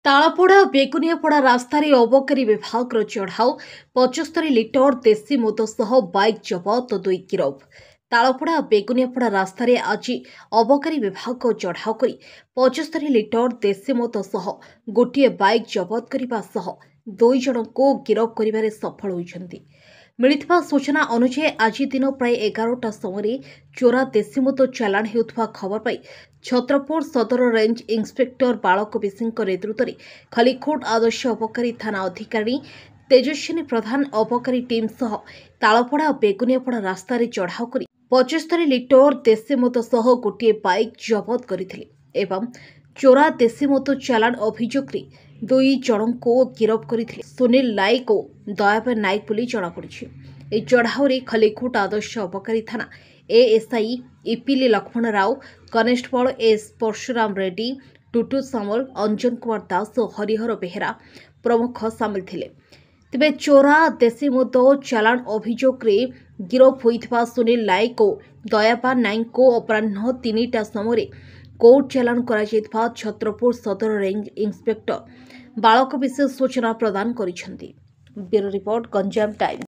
तालपड़ा बेगुनियापड़ा रास्तार अबकारी विभाग चढ़ाऊ 75 लिटर देशी मद सह बाइक जबत 2 गिरफ। तालपड़ा बेगुनियापड़ा रास्तार आज अबकारी विभाग चढ़ाऊ कर 75 लिटर देशी मद सह गोटे बाइक जबत करने सह 2 जन को गिरफ कर सफल होती। मिलिथिबा सूचना अनुसार आज दिन प्राय 11टा समय चोरा देशी मद चालाण हेउथबा खबर पाई छत्रपुर सदर रेंज इन्स्पेक्टर बालक विसिंह नेतृत्व में खलिकोट आदर्श अबकारी थाना अधिकारी तेजस्विनी प्रधान अबकारी टीम सह तालपड़ा बेगुनियापड़ा रास्तार चढ़ाऊ कर 75 लिटर देशी मद सह गोटे बाइक जबत करथिले एवं चोरा देशी मद चालाण अभियोग 2 जन को गिरफ करथिले। सुनील नायक और दयाबन नायक बोली जଣାपड़ी। ए चढ़ाऊ खलिकोट आदर्श अबकारी थाना ASI Ipili Laxman Rao, constable S Parashuram Reddy, Tutu Samal, Anjan Kumar Das और हरिहर बेहेरा प्रमुख सामिल थिले। तेबे चोरा देशी मद चालाण अभियोग गिरफ होइथिबा सुनील नायक और दयाबन नायक को अपराह्न 3टा समय कोर्ट चालाण करा छत्रपुर सदर रेंज इन्स्पेक्टर बालक विशेष सूचना प्रदान करिसेंती। Bureau report Ganjam times.